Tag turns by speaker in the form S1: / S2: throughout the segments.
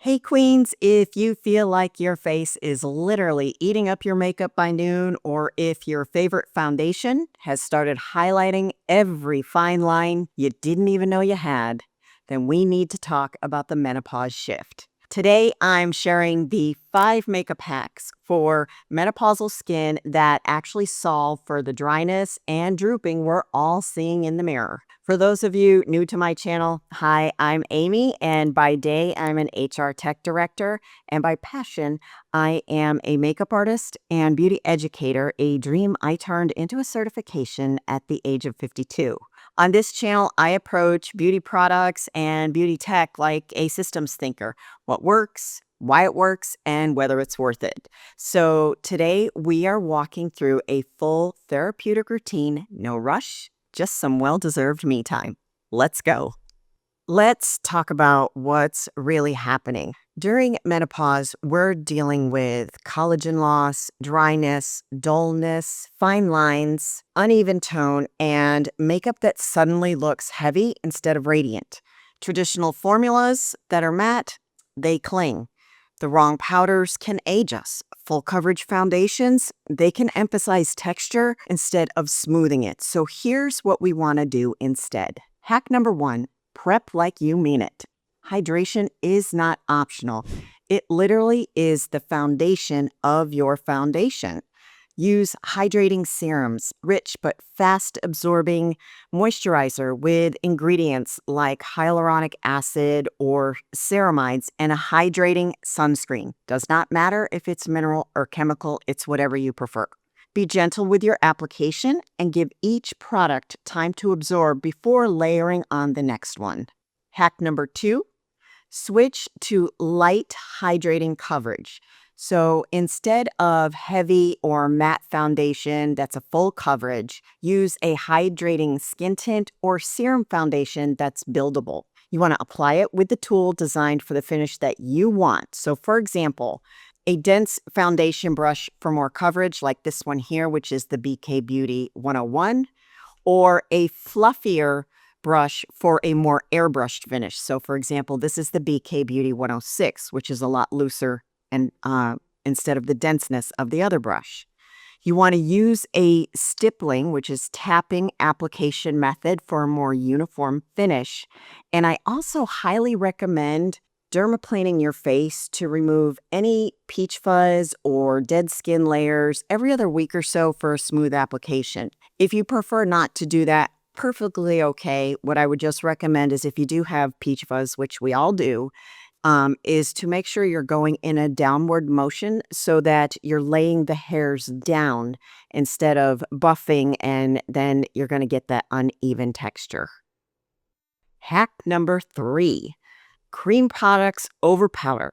S1: Hey queens, if you feel like your face is literally eating up your makeup by noon, or if your favorite foundation has started highlighting every fine line you didn't even know you had, then we need to talk about the menopause shift. Today, I'm sharing the 5 makeup hacks for menopausal skin that actually solve for the dryness and drooping we're all seeing in the mirror. For those of you new to my channel, hi, I'm Amy, and by day, I'm an HR tech director, and by passion, I am a makeup artist and beauty educator, a dream I turned into a certification at the age of 52. On this channel, I approach beauty products and beauty tech like a systems thinker: what works, why it works, and whether it's worth it. So today we are walking through a full therapeutic routine, no rush, just some well-deserved me time. Let's go. Let's talk about what's really happening. During menopause, we're dealing with collagen loss, dryness, dullness, fine lines, uneven tone, and makeup that suddenly looks heavy instead of radiant. Traditional formulas that are matte, they cling. The wrong powders can age us. Full coverage foundations, they can emphasize texture instead of smoothing it. So here's what we want to do instead. Hack number 1, prep like you mean it. Hydration is not optional. It literally is the foundation of your foundation. Use hydrating serums, rich but fast absorbing moisturizer with ingredients like hyaluronic acid or ceramides, and a hydrating sunscreen. Does not matter if it's mineral or chemical, it's whatever you prefer. Be gentle with your application and give each product time to absorb before layering on the next one. Hack number 2, switch to light hydrating coverage. So instead of heavy or matte foundation that's a full coverage, use a hydrating skin tint or serum foundation that's buildable. You want to apply it with the tool designed for the finish that you want. So for example, a dense foundation brush for more coverage like this one here, which is the BK Beauty 101, or a fluffier brush for a more airbrushed finish. So for example, this is the BK Beauty 106, which is a lot looser and instead of the denseness of the other brush. You want to use a stippling, which is tapping application method, for a more uniform finish. And I also highly recommend dermaplaning your face to remove any peach fuzz or dead skin layers every other week or so for a smooth application. If you prefer not to do that, perfectly okay. What I would just recommend is, if you do have peach fuzz, which we all do, is to make sure you're going in a downward motion so that you're laying the hairs down instead of buffing, and then you're going to get that uneven texture. Hack number 3, cream products over powder.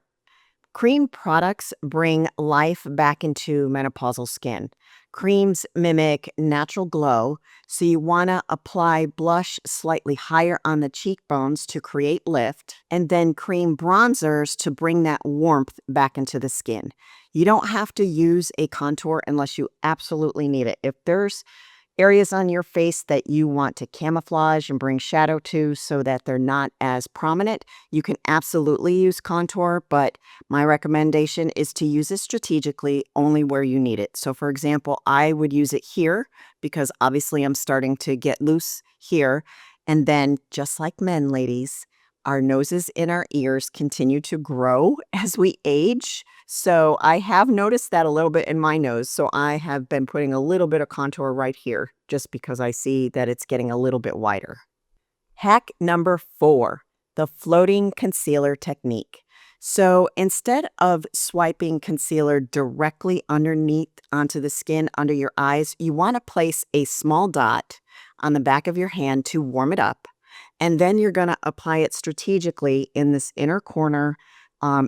S1: Cream products bring life back into menopausal skin. Creams mimic natural glow, so you want to apply blush slightly higher on the cheekbones to create lift, and then cream bronzers to bring that warmth back into the skin. You don't have to use a contour unless you absolutely need it. If there's areas on your face that you want to camouflage and bring shadow to so that they're not as prominent, you can absolutely use contour, but my recommendation is to use it strategically only where you need it. So for example, I would use it here because obviously I'm starting to get loose here. And then, just like men, ladies, our noses and our ears continue to grow as we age. So I have noticed that a little bit in my nose. So I have been putting a little bit of contour right here just because I see that it's getting a little bit wider. Hack number 4, the floating concealer technique. So instead of swiping concealer directly underneath onto the skin under your eyes, you want to place a small dot on the back of your hand to warm it up. And then you're going to apply it strategically in this inner corner.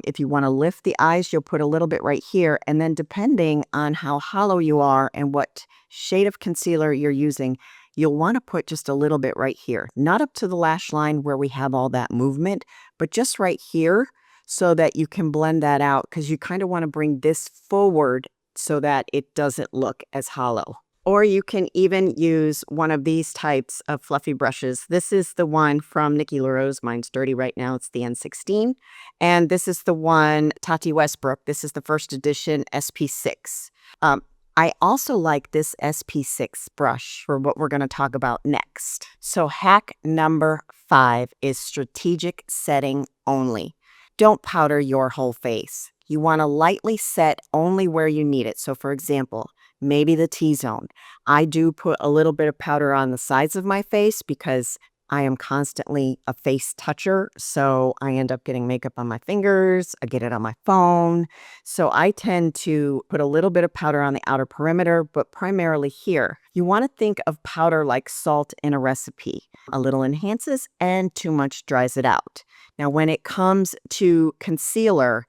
S1: If you want to lift the eyes, you'll put a little bit right here. And then depending on how hollow you are and what shade of concealer you're using, you'll want to put just a little bit right here. Not up to the lash line where we have all that movement, but just right here so that you can blend that out, because you kind of want to bring this forward so that it doesn't look as hollow. Or you can even use one of these types of fluffy brushes. This is the one from Nikki LaRose. Mine's dirty right now. It's the N16. And this is the one, Tati Westbrook. This is the first edition SP6. Um, I also like this SP6 brush for what we're going to talk about next. So hack number 5 is strategic setting only. Don't powder your whole face. You want to lightly set only where you need it. So for example, maybe the T-zone. I do put a little bit of powder on the sides of my face because I am constantly a face toucher. So I end up getting makeup on my fingers. I get it on my phone. So I tend to put a little bit of powder on the outer perimeter, but primarily here. You want to think of powder like salt in a recipe. A little enhances and too much dries it out. Now, when it comes to concealer,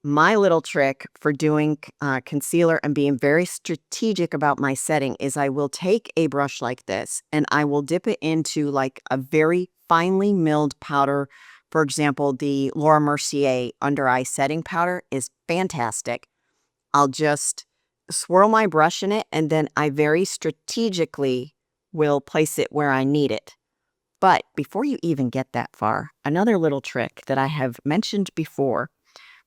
S1: my little trick for doing concealer and being very strategic about my setting is I will take a brush like this and I will dip it into like a very finely milled powder. For example, the Laura Mercier under eye setting powder is fantastic. I'll just swirl my brush in it and then I very strategically will place it where I need it. But before you even get that far, another little trick that I have mentioned before.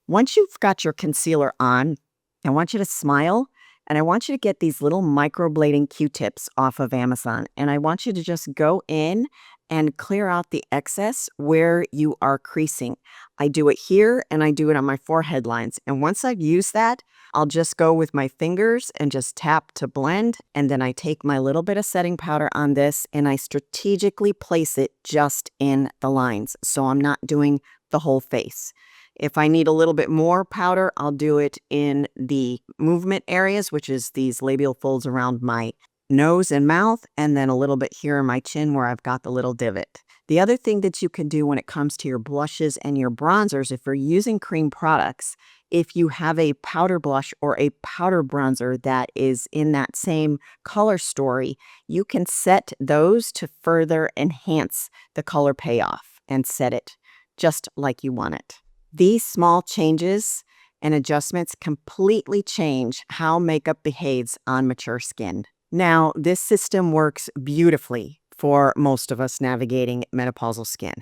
S1: Once you've got your concealer on, I want you to smile and I want you to get these little microblading Q-tips off of Amazon. And I want you to just go in and clear out the excess where you are creasing. I do it here and I do it on my forehead lines. And once I've used that, I'll just go with my fingers and just tap to blend. And then I take my little bit of setting powder on this and I strategically place it just in the lines. So I'm not doing the whole face. If I need a little bit more powder, I'll do it in the movement areas, which is these labial folds around my nose and mouth, and then a little bit here in my chin where I've got the little divot. The other thing that you can do when it comes to your blushes and your bronzers, if you're using cream products, if you have a powder blush or a powder bronzer that is in that same color story, you can set those to further enhance the color payoff and set it just like you want it. These small changes and adjustments completely change how makeup behaves on mature skin. Now, this system works beautifully for most of us navigating menopausal skin,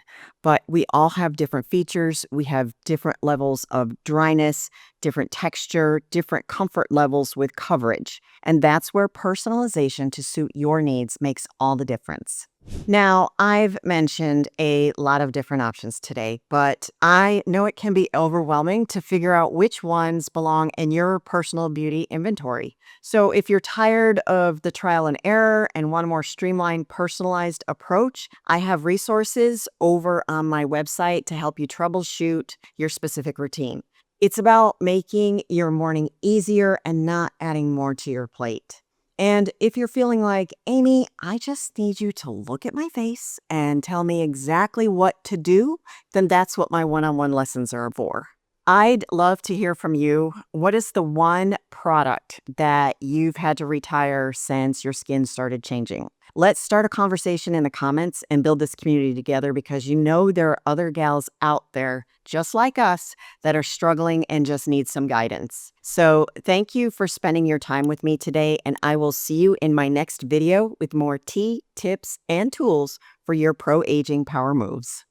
S1: but we all have different features. We have different levels of dryness, different texture, different comfort levels with coverage. And that's where personalization to suit your needs makes all the difference. Now, I've mentioned a lot of different options today, but I know it can be overwhelming to figure out which ones belong in your personal beauty inventory. So if you're tired of the trial and error and want a more streamlined, personalized approach, I have resources over on my website to help you troubleshoot your specific routine. It's about making your morning easier and not adding more to your plate. And if you're feeling like, Amy, I just need you to look at my face and tell me exactly what to do, then that's what my one-on-one lessons are for. I'd love to hear from you. What is the one product that you've had to retire since your skin started changing? Let's start a conversation in the comments and build this community together because you know there are other gals out there just like us that are struggling and just need some guidance. So thank you for spending your time with me today, and I will see you in my next video with more tea, tips, and tools for your pro-aging power moves.